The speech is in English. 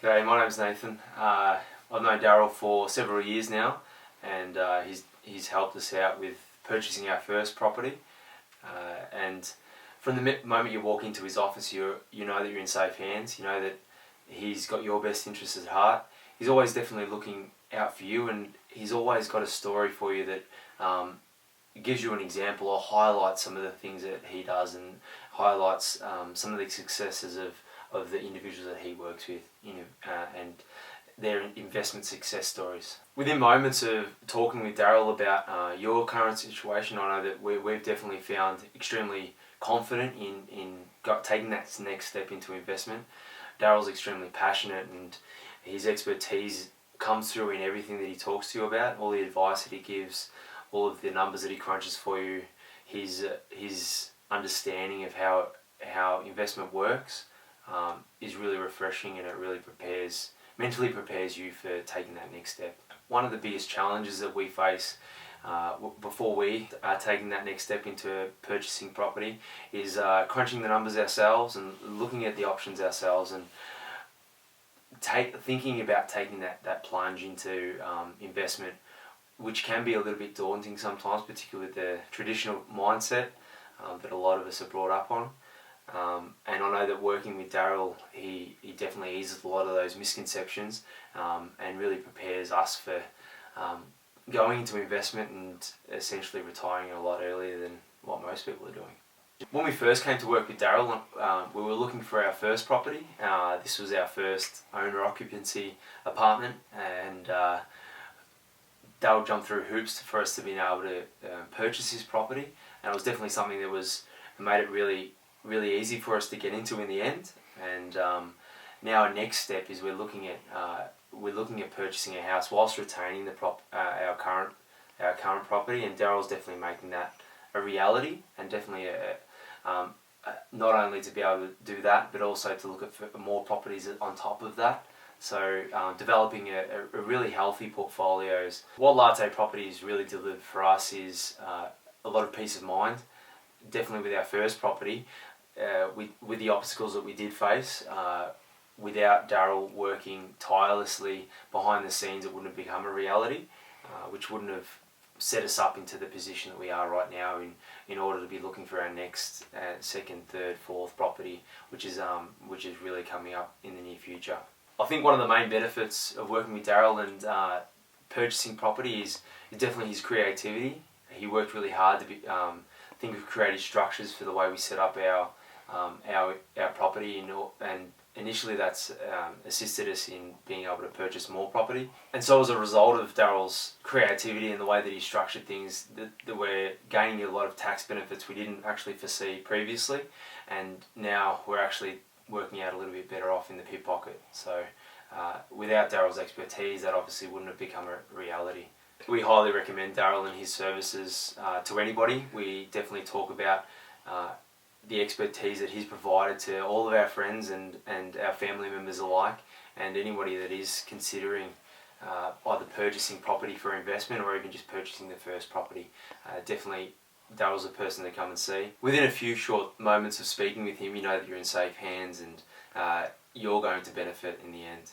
G'day, my name's Nathan. I've known Darryl for several years now, and he's helped us out with purchasing our first property. And from the moment you walk into his office, you know that you're in safe hands. You know that he's got your best interests at heart. He's always definitely looking out for you, and he's always got a story for you that gives you an example or highlights some of the things that he does, and highlights some of the successes of the individuals that he works with, and their investment success stories. Within moments of talking with Darryl about your current situation, I know that we've definitely found extremely confident in taking that next step into investment. Darryl's extremely passionate, and his expertise comes through in everything that he talks to you about, all the advice that he gives, all of the numbers that he crunches for you, his understanding of how investment works is really refreshing, and it really mentally prepares you for taking that next step. One of the biggest challenges that we face before we are taking that next step into purchasing property is crunching the numbers ourselves and looking at the options ourselves, and thinking about taking that plunge into investment, which can be a little bit daunting sometimes, particularly with the traditional mindset that a lot of us are brought up on. And I know that working with Darryl, he definitely eases a lot of those misconceptions and really prepares us for going into investment and essentially retiring a lot earlier than what most people are doing. When we first came to work with Darryl, we were looking for our first property. This was our first owner-occupancy apartment, and Darryl jumped through hoops for us to be able to purchase this property, and it was definitely something that made it really easy for us to get into in the end. And now our next step is we're looking at purchasing a house whilst retaining our current property, and Darryl's definitely making that a reality, and definitely not only to be able to do that, but also to look at more properties on top of that. So developing a really healthy portfolio. What Latte Properties really delivered for us is a lot of peace of mind. Definitely with our first property, with the obstacles that we did face, without Darryl working tirelessly behind the scenes, it wouldn't have become a reality, which wouldn't have set us up into the position that we are right now in order to be looking for our next second, third, fourth property, which is really coming up in the near future. I think one of the main benefits of working with Darryl and purchasing property is definitely his creativity. He worked really hard to think of creative structures for the way we set up our property, and initially that's assisted us in being able to purchase more property. And so as a result of Darryl's creativity and the way that he structured things, that we're gaining a lot of tax benefits we didn't actually foresee previously, and now we're actually working out a little bit better off in the pit pocket. So without Darryl's expertise, that obviously wouldn't have become a reality. We highly recommend Darryl and his services to anybody. We definitely talk about the expertise that he's provided to all of our friends and our family members alike, and anybody that is considering either purchasing property for investment or even just purchasing the first property. Definitely Darryl's a person to come and see. Within a few short moments of speaking with him, you know that you're in safe hands, and you're going to benefit in the end.